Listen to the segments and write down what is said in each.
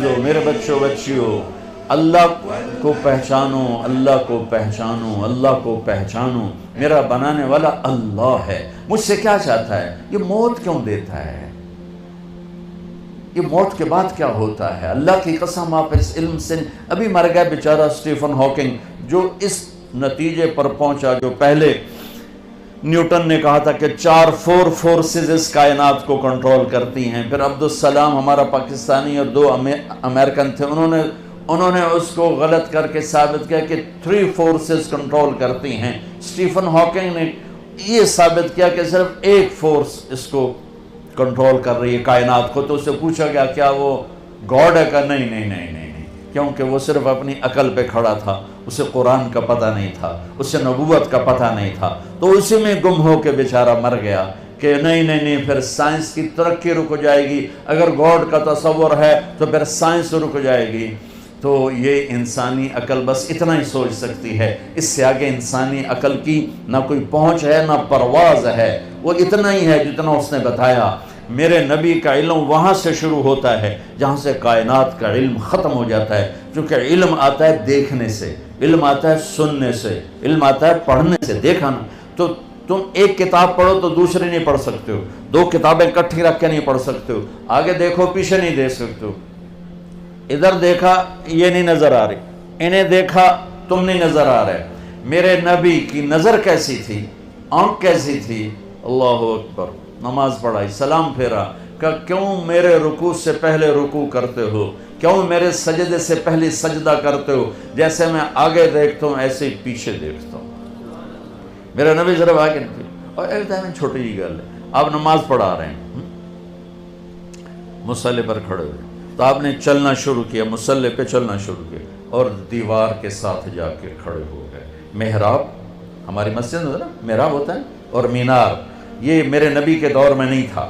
میرے بچیوں اللہ کو پہچانو، اللہ کو پہچانو، اللہ کو پہچانو۔ میرا بنانے والا اللہ ہے، مجھ سے کیا چاہتا ہے، یہ موت کیوں دیتا ہے، یہ موت کے بعد کیا ہوتا ہے۔ اللہ کی قسم آپ اس علم سے ابھی مر گیا بیچارہ اسٹیفن ہاکنگ، جو اس نتیجے پر پہنچا جو پہلے نیوٹن نے کہا تھا کہ 4 فورسز اس کائنات کو کنٹرول کرتی ہیں، پھر عبدالسلام ہمارا پاکستانی اور 2 امریکن تھے، انہوں نے اس کو غلط کر کے ثابت کیا کہ 3 فورسز کنٹرول کرتی ہیں۔ اسٹیفن ہاکنگ نے یہ ثابت کیا کہ صرف ایک فورس اس کو کنٹرول کر رہی ہے کائنات کو۔ تو اس سے پوچھا گیا کیا وہ گاڈ ہے؟ کہ نہیں، کیونکہ وہ صرف اپنی عقل پہ کھڑا تھا، اسے قرآن کا پتہ نہیں تھا، اسے نبوت کا پتہ نہیں تھا، تو اسی میں گم ہو کے بیچارہ مر گیا کہ نہیں، پھر سائنس کی ترقی رک جائے گی، اگر گاڈ کا تصور ہے تو پھر سائنس رک جائے گی۔ تو یہ انسانی عقل بس اتنا ہی سوچ سکتی ہے، اس سے آگے انسانی عقل کی نہ کوئی پہنچ ہے نہ پرواز ہے، وہ اتنا ہی ہے جتنا اس نے بتایا۔ میرے نبی کا علم وہاں سے شروع ہوتا ہے جہاں سے کائنات کا علم ختم ہو جاتا ہے، کیونکہ علم آتا ہے دیکھنے سے، علم آتا ہے سننے سے، علم آتا ہے پڑھنے سے۔ دیکھا نا، تو تم ایک کتاب پڑھو تو دوسری نہیں پڑھ سکتے ہو، 2 کتابیں اکٹھی رکھ کے نہیں پڑھ سکتے ہو، آگے دیکھو پیچھے نہیں دیکھ سکتے ہو، ادھر دیکھا یہ نہیں نظر آ رہی، انہیں دیکھا تم نہیں نظر آ رہے۔ میرے نبی کی نظر کیسی تھی، آنکھ کیسی تھی، اللہ اکبر، نماز پڑھائی، سلام پھیرا کہ کیوں میرے رکوع سے پہلے رکوع کرتے ہو، کیوں میرے سجدے سے پہلے سجدہ کرتے ہو، جیسے میں آگے دیکھتا ہوں ایسے ہی پیچھے دیکھتا ہوں۔ میرے نبی ذرا آگے نہیں، اور ایک دائم چھوٹی جی گل ہے، آپ نماز پڑھا رہے ہیں، مصلی پر کھڑے ہوئے، تو آپ نے چلنا شروع کیا، مصلی پہ چلنا شروع کیا اور دیوار کے ساتھ جا کے کھڑے ہو گئے۔ محراب ہماری مسجد میں نا محراب ہوتا ہے، اور مینار، یہ میرے نبی کے دور میں نہیں تھا،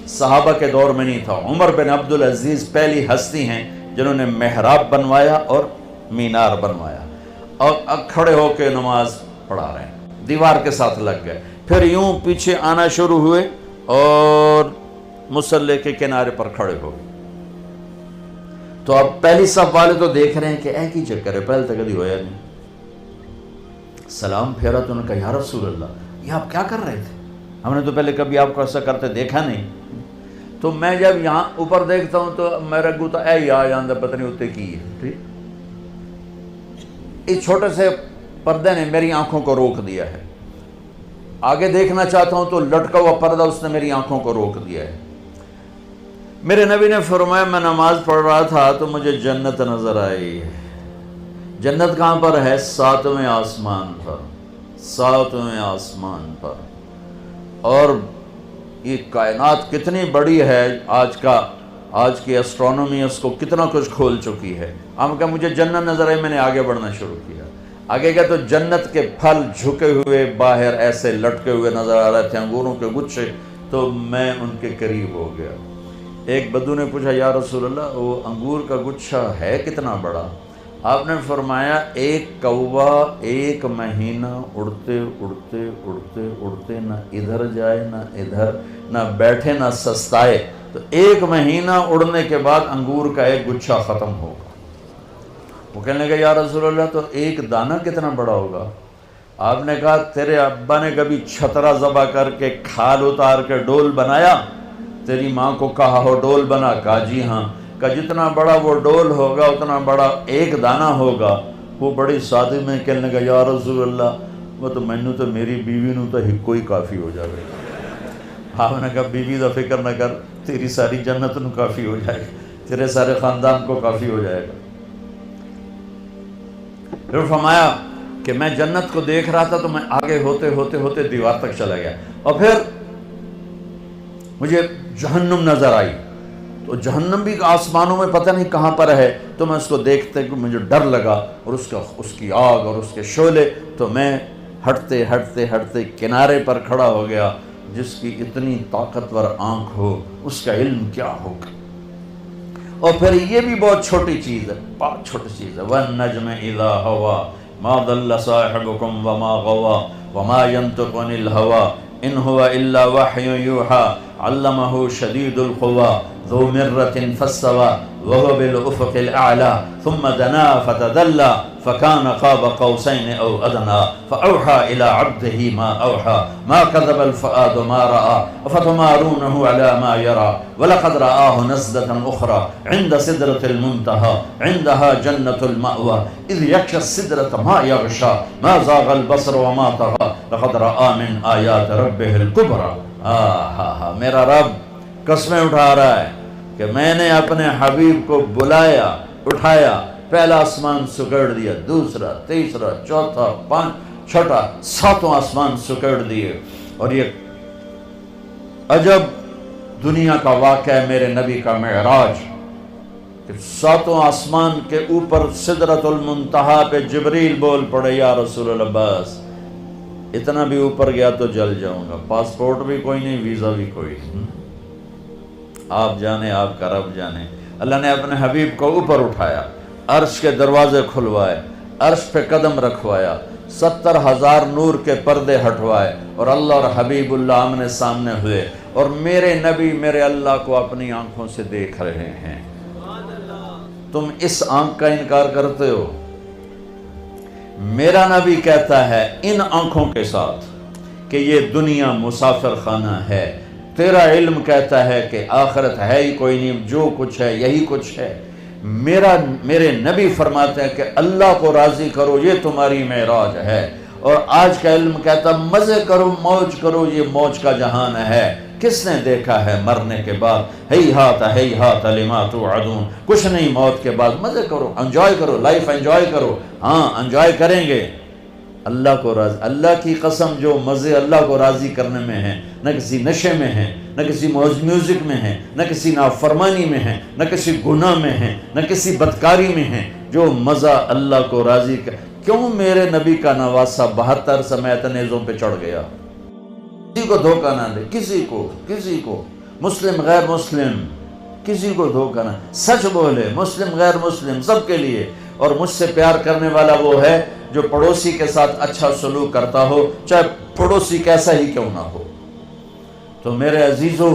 صحابہ کے دور میں نہیں تھا۔ عمر بن عبدالعزیز پہلی ہستی ہیں جنہوں نے محراب بنوایا اور مینار بنوایا، اور اب کھڑے ہو کے نماز پڑھا رہے ہیں، دیوار کے ساتھ لگ گئے، پھر یوں پیچھے آنا شروع ہوئے اور مصلی کے کنارے پر کھڑے ہو گئے۔ تو اب پہلی صف والے تو دیکھ رہے ہیں کہ ایک ہی چکر ہے، پہلے تک کبھی ہویا نہیں۔ سلام پھیرا تو انہوں نے کہا یا رسول اللہ، یہ آپ کیا کر رہے تھے، ہم نے تو پہلے کبھی آپ کو ایسا کرتے دیکھا نہیں۔ تو میں جب یہاں اوپر دیکھتا ہوں تو میرا گوتا اے یا جاندہ پتہ نہیں ہوتے کی ہے، ٹھیک، اس چھوٹے سے پردے نے میری آنکھوں کو روک دیا ہے، آگے دیکھنا چاہتا ہوں تو لٹکا ہوا پردہ اس نے میری آنکھوں کو روک دیا ہے۔ میرے نبی نے فرمایا میں نماز پڑھ رہا تھا تو مجھے جنت نظر آئی۔ جنت کہاں پر ہے؟ 7ویں آسمان پر، 7ویں آسمان پر۔ اور یہ کائنات کتنی بڑی ہے، آج کی اسٹرونومی اس کو کتنا کچھ کھول چکی ہے۔ ہم کہا مجھے جنت نظر آئی، میں نے آگے بڑھنا شروع کیا، آگے گیا تو جنت کے پھل جھکے ہوئے باہر ایسے لٹکے ہوئے نظر آ رہے تھے، انگوروں کے گچھے، تو میں ان کے قریب ہو گیا۔ ایک بدو نے پوچھا یا رسول اللہ وہ انگور کا گچھا ہے کتنا بڑا؟ آپ نے فرمایا ایک کوا 1 مہینہ اڑتے اڑتے اڑتے اڑتے نہ ادھر جائے نہ ادھر، نہ بیٹھے نہ سستائے، تو 1 مہینہ اڑنے کے بعد انگور کا ایک گچھا ختم ہوگا۔ وہ کہنے لگا یا رسول اللہ تو ایک دانہ کتنا بڑا ہوگا؟ آپ نے کہا تیرے ابا نے کبھی چھترا ذبح کر کے کھال اتار کے ڈول بنایا؟ تیری ماں کو کہا ہو ڈول بنا؟ کہا جی ہاں۔ کہ جتنا بڑا وہ ڈول ہوگا اتنا بڑا ایک دانہ ہوگا۔ وہ بڑی سادے میں کہنے لگا یا رسول اللہ وہ تو مینوں تو میری بیوی نوں تو ہکو ہی کافی ہو جائے گا۔ آپ نے کہا بیوی دا فکر نہ کر، تیری ساری جنت نوں کافی ہو جائے گا، تیرے سارے خاندان کو کافی ہو جائے گا۔ پھر فرمایا کہ میں جنت کو دیکھ رہا تھا تو میں آگے ہوتے ہوتے ہوتے دیوار تک چلا گیا، اور پھر مجھے جہنم نظر آئی، تو جہنم بھی آسمانوں میں پتہ نہیں کہاں پر ہے، تو میں اس کو دیکھتے کہ مجھے ڈر لگا، اور اس کی آگ اور اس کے شعلے، تو میں ہٹتے ہٹتے ہٹتے کنارے پر کھڑا ہو گیا۔ جس کی اتنی طاقتور آنکھ ہو اس کا علم کیا ہوگا۔ اور پھر یہ بھی بہت چھوٹی چیز ہے، بہت چھوٹی چیز ہے، وَالنَّجْمِ إِذَا هَوَىٰ مَا ضَلَّ صَاحِبُكُمْ وَمَا غَوَىٰ وَمَا يَنطِقُ عَنِ الْهَوَىٰ إِنْ هُوَ إِلَّا وَحْيٌ يُوحَىٰ عَلَّمَهُ شَدِيدُ الْقُوَىٰ ذُو مِرَّةٍ فَاسْتَوَىٰ وهو بالأفق الأعلى ثم دنا فتدلى فكان قاب قوسين أو أدنى فأوحى إلى عبده ما أوحى ما كذب الفؤاد ما رأى أفتمارونه على ما يرى ولقد رآه نزلة أخرى عند سدرة المنتهى عندها جنة المأوى إذ يغشى السدرة ما يغشى ما زاغ البصر وما طغى لقد رأى من آيات ربه الكبرى. میرا رب قسمیں اٹھا رہا ہے کہ میں نے اپنے حبیب کو بلایا، اٹھایا، پہلا آسمان سکڑ دیا، دوسرا، تیسرا، چوتھا، چھٹا، ساتوں آسمان سکڑ دیے. اور یہ عجب دنیا کا واقعہ ہے میرے نبی کا معراج کہ ساتوں آسمان کے اوپر سدرۃ المنتہا پہ جبریل بول پڑے یا رسول اللہ بس اتنا بھی اوپر گیا تو جل جاؤں گا، پاسپورٹ بھی کوئی نہیں، ویزا بھی کوئی نہیں، آپ جانے، آپ کا رب جانے. اللہ نے اپنے حبیب کو اوپر اٹھایا، عرش کے دروازے کھلوائے، عرش پہ قدم رکھوایا، 70,000 نور کے پردے ہٹوائے اور اللہ اور حبیب اللہ آمنے سامنے ہوئے اور میرے نبی میرے اللہ کو اپنی آنکھوں سے دیکھ رہے ہیں. تم اس آنکھ کا انکار کرتے ہو. میرا نبی کہتا ہے ان آنکھوں کے ساتھ کہ یہ دنیا مسافر خانہ ہے. تیرا علم کہتا ہے کہ آخرت ہے ہی کوئی نہیں، جو کچھ ہے یہی کچھ ہے. میرے نبی فرماتے ہیں کہ اللہ کو راضی کرو، یہ تمہاری معراج ہے. اور آج کا علم کہتا مزے کرو، موج کرو، یہ موج کا جہان ہے. کس نے دیکھا ہے مرنے کے بعد ہیہات لما توعدون، کچھ نہیں موت کے بعد. مزے کرو، انجوائے کرو، لائف انجوائے کرو. ہاں انجوائے کریں گے. اللہ کو راضی، اللہ کی قسم جو مزے اللہ کو راضی کرنے میں ہیں، نہ کسی نشے میں ہیں، نہ کسی میوزک میں ہیں، نہ کسی نافرمانی میں ہیں، نہ کسی گناہ میں ہیں، نہ کسی بدکاری میں ہیں. جو مزہ اللہ کو راضی کر. کیوں میرے نبی کا نواسہ 72 سمیت نیزوں پہ چڑھ گیا؟ کسی کو دھوکہ نہ دے، کسی کو مسلم غیر مسلم کسی کو دھوکہ نہ، سچ بولے، مسلم غیر مسلم سب کے لیے. اور مجھ سے پیار کرنے والا وہ ہے جو پڑوسی کے ساتھ اچھا سلوک کرتا ہو، چاہے پڑوسی کیسا ہی کیوں نہ ہو. تو میرے عزیزو،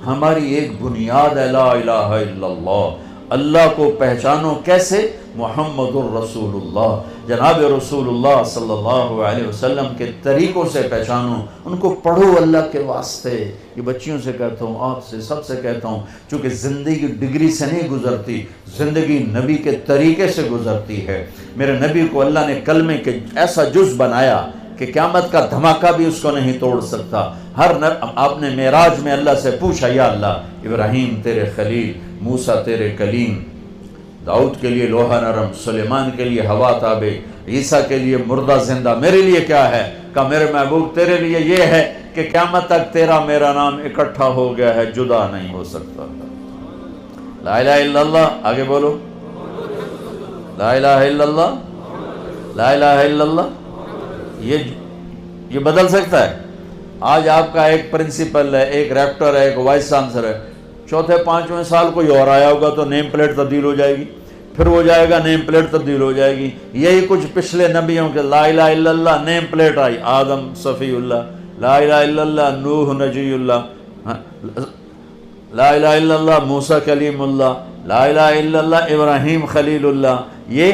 ہماری ایک بنیاد ہے لا الہ الا اللہ. اللہ کو پہچانو کیسے؟ محمد الرسول اللہ، جناب رسول اللہ صلی اللہ علیہ وسلم کے طریقوں سے پہچانو. ان کو پڑھو اللہ کے واسطے. یہ بچیوں سے کہتا ہوں، آپ سے، سب سے کہتا ہوں، چونکہ زندگی ڈگری سے نہیں گزرتی، زندگی نبی کے طریقے سے گزرتی ہے. میرے نبی کو اللہ نے کلمے کے ایسا جز بنایا کہ قیامت کا دھماکہ بھی اس کو نہیں توڑ سکتا. آپ نے معراج میں اللہ سے پوچھا یا اللہ، ابراہیم تیرے خلیل، موسیٰ تیرے کلیم، داؤد کے لیے لوہا نرم، سلیمان کے لیے ہوا تابع، عیسیٰ کے لیے مردہ زندہ، میرے لیے کیا ہے؟ کہا میرے محبوب تیرے لیے یہ ہے کہ قیامت تک تیرا میرا نام اکٹھا ہو گیا ہے، جدا نہیں ہو سکتا. لا الہ الا اللہ، آگے بولو، لا الہ الا اللہ، لا الہ الا اللہ. یہ بدل سکتا ہے. آج آپ کا ایک پرنسپل ہے، ایک ریکٹر ہے، ایک وائس چانسلر ہے، چوتھے 5ویں سال کوئی اور آیا ہوگا تو نیم پلیٹ تبدیل ہو جائے گی، پھر وہ جائے گا نیم پلیٹ تبدیل ہو جائے گی. یہی کچھ پچھلے نبیوں کے لا الہ الا اللہ نیم پلیٹ آئی، آدم صفی اللہ، لا الہ الا اللہ نوح نجی اللہ، لا الہ الا اللہ موسیٰ کلیم اللہ، لا الہ الا اللہ ابراہیم خلیل اللہ. یہ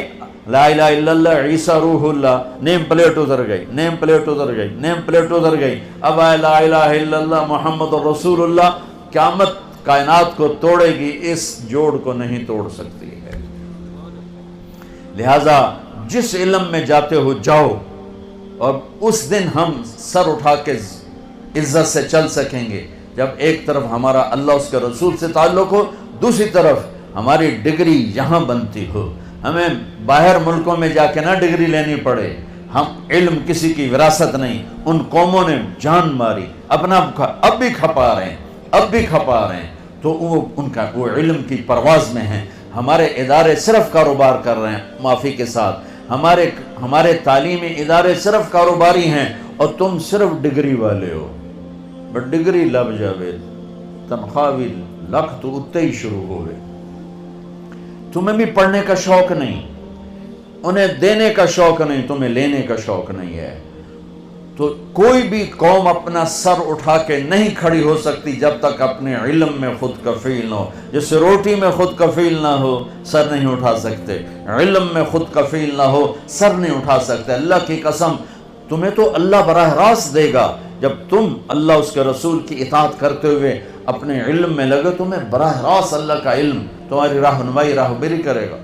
لا الہ الا اللہ عیسیٰ روح اللہ. نیم پلیٹ ادھر گئی، نیم پلیٹ ادھر گئی، نیم پلیٹ ادھر گئی. اب آئے لا الہ الا اللہ محمد رسول اللہ. قیامت کائنات کو توڑے گی، اس جوڑ کو نہیں توڑ سکتی ہے. لہذا جس علم میں جاتے ہو جاؤ، اور اس دن ہم سر اٹھا کے عزت سے چل سکیں گے جب ایک طرف ہمارا اللہ اس کے رسول سے تعلق ہو، دوسری طرف ہماری ڈگری یہاں بنتی ہو. ہمیں باہر ملکوں میں جا کے نہ ڈگری لینی پڑے. ہم علم کسی کی وراثت نہیں. ان قوموں نے جان ماری، اپنا اب بھی کھپا رہے ہیں تو وہ علم کی پرواز میں ہیں. ہمارے ادارے صرف کاروبار کر رہے ہیں معافی کے ساتھ. ہمارے تعلیمی ادارے صرف کاروباری ہیں اور تم صرف ڈگری والے ہو. بٹ ڈگری لب جاوے، تنخواہ بھی لکھ تو اتنے ہی شروع ہوئے. تمہیں بھی پڑھنے کا شوق نہیں، انہیں دینے کا شوق نہیں، تمہیں لینے کا شوق نہیں ہے. تو کوئی بھی قوم اپنا سر اٹھا کے نہیں کھڑی ہو سکتی جب تک اپنے علم میں خود کفیل نہ ہو. جس سے روٹی میں خود کفیل نہ ہو سر نہیں اٹھا سکتے، علم میں خود کفیل نہ ہو سر نہیں اٹھا سکتے. اللہ کی قسم تمہیں تو اللہ براہ راست دے گا جب تم اللہ اس کے رسول کی اطاعت کرتے ہوئے اپنے علم میں لگے، تمہیں براہ راست اللہ کا علم تمہاری راہنمائی راہبری کرے گا.